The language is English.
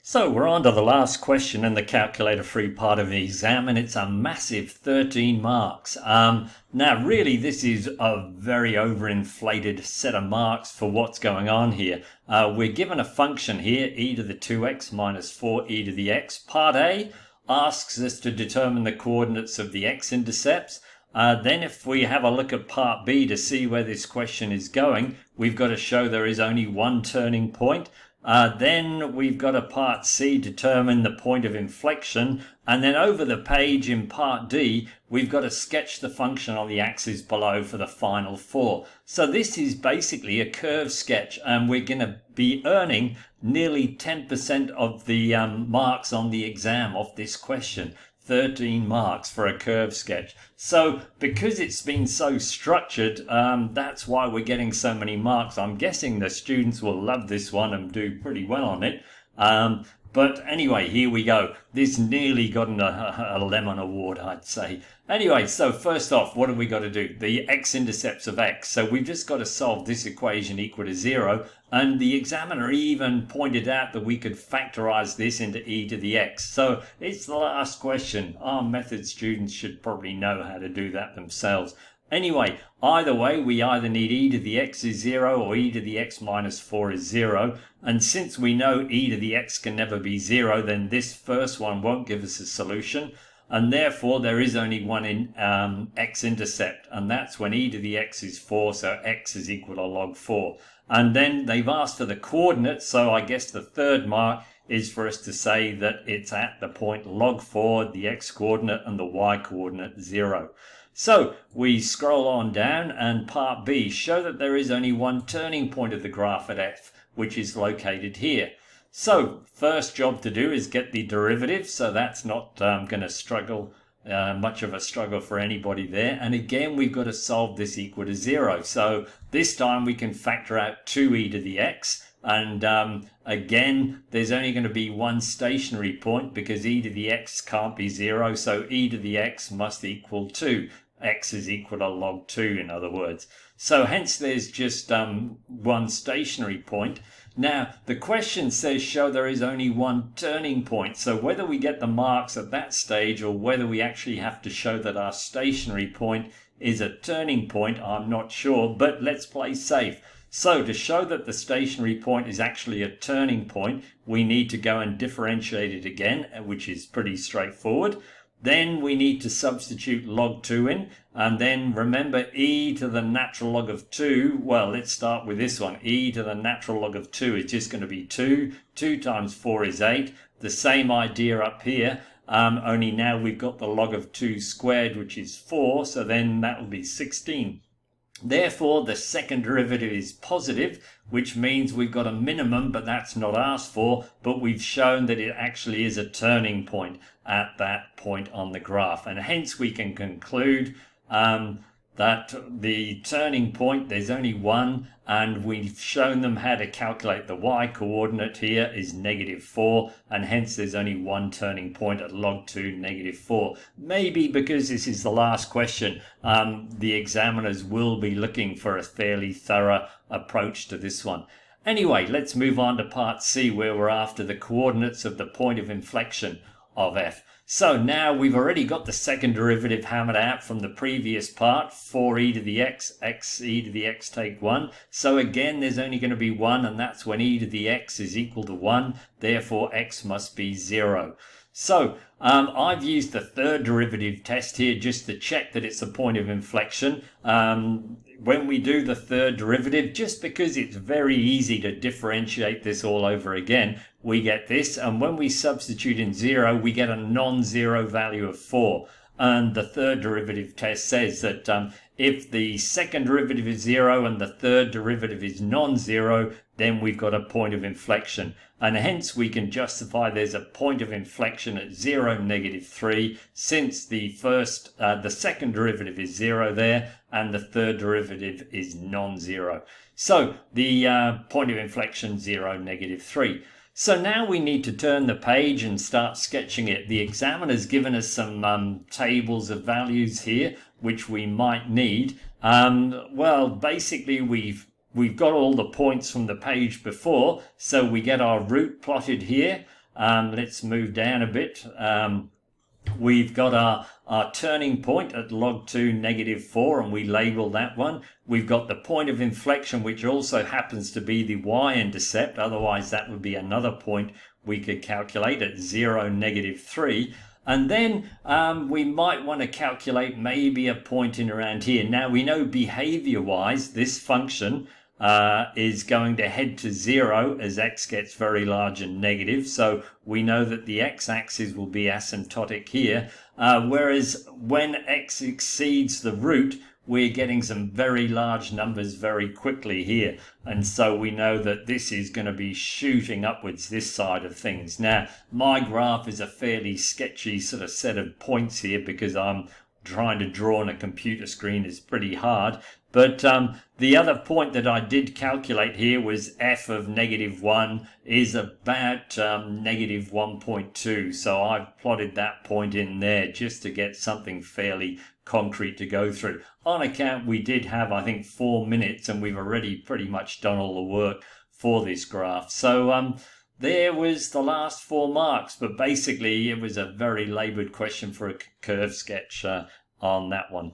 So we're on to the last question in the calculator free part of the exam, and it's a massive 13 marks. Now really this is a very overinflated set of marks for what's going on here. We're given a function here, e to the 2x minus 4e to the x. Part A asks us to determine the coordinates of the x-intercepts. Then if we have a look at part B to see where this question is going, we've got to show there is only one turning point. Then we've got a part C, determine the point of inflection, and then over the page in part D we've got to sketch the function on the axis below for the final four. So this is basically a curve sketch, and we're going to be earning nearly 10% of the marks on the exam off this question. 13 marks for a curve sketch. So because it's been so structured, that's why we're getting so many marks. I'm guessing the students will love this one and do pretty well on it. But anyway, here we go. This nearly got a lemon award, I'd say. Anyway, so first off, what have we got to do? The x-intercepts of x. So we've just got to solve this equation equal to 0. And the examiner even pointed out that we could factorize this into e to the x. So it's the last question. Our method students should probably know how to do that themselves. Anyway, either way, we either need e to the x is 0 or e to the x minus 4 is 0. And since we know e to the x can never be 0, then this first one won't give us a solution. And therefore, there is only one x-intercept, and that's when e to the x is 4, so x is equal to log 4. And then they've asked for the coordinates, so I guess the third mark is for us to say that it's at the point log 4, the x-coordinate, and the y-coordinate 0. So we scroll on down, and part B, show that there is only one turning point of the graph at f, which is located here. So first job to do is get the derivative, so that's not going to struggle, much of a struggle for anybody there. And again, we've got to solve this equal to 0. So this time we can factor out 2e to the x. And again, there's only going to be one stationary point because e to the x can't be 0. So e to the x must equal 2. X is equal to log 2, in other words. So hence there's just one stationary point. Now, the question says show there is only one turning point. So whether we get the marks at that stage or whether we actually have to show that our stationary point is a turning point, I'm not sure, but let's play safe. So to show that the stationary point is actually a turning point, we need to go and differentiate it again, which is pretty straightforward. Then we need to substitute log 2 in, and then remember e to the natural log of 2, well, let's start with this one. E to the natural log of 2 is just going to be 2. 2 times 4 is 8. The same idea up here, only now we've got the log of 2 squared, which is 4, so then that will be 16. Therefore, the second derivative is positive, which means we've got a minimum, but that's not asked for, but we've shown that it actually is a turning point at that point on the graph. And hence we can conclude that the turning point, there's only one, and we've shown them how to calculate the y-coordinate here is -4, and hence there's only one turning point at log 2, -4. Maybe because this is the last question, the examiners will be looking for a fairly thorough approach to this one. Anyway, let's move on to part C, where we're after the coordinates of the point of inflection of f. So now we've already got the second derivative hammered out from the previous part, 4e to the x, e to the x take 1. So again, there's only going to be 1, and that's when e to the x is equal to 1. Therefore, x must be 0. So I've used the third derivative test here just to check that it's a point of inflection. When we do the third derivative, just because it's very easy to differentiate this all over again, we get this, and when we substitute in 0, we get a non-zero value of 4. And the third derivative test says that if the second derivative is 0 and the third derivative is non-zero, then we've got a point of inflection. And hence we can justify there's a point of inflection at 0, -3, since the second derivative is 0 there, and the third derivative is non-zero. So the point of inflection 0, -3. So now we need to turn the page and start sketching it. The examiner's given us some tables of values here, which we might need. Well, basically we've got all the points from the page before, so we get our route plotted here. Let's move down a bit. We've got our turning point at log 2 -4, and we label that one. We've got the point of inflection, which also happens to be the y-intercept. Otherwise, that would be another point we could calculate at 0, -3. And then we might want to calculate maybe a point in around here. Now, we know behavior-wise, this function is going to head to 0 as x gets very large and negative. So we know that the x-axis will be asymptotic here. Whereas when x exceeds the root, we're getting some very large numbers very quickly here. And so we know that this is going to be shooting upwards this side of things. Now, my graph is a fairly sketchy sort of set of points here because I'm trying to draw on a computer screen is pretty hard. But the other point that I did calculate here was f of -1 is about -1.2. So I've plotted that point in there just to get something fairly concrete to go through. On account we did have, I think, 4 minutes, and we've already pretty much done all the work for this graph. So there was the last 4 marks, but basically it was a very laboured question for a curve sketch on that one.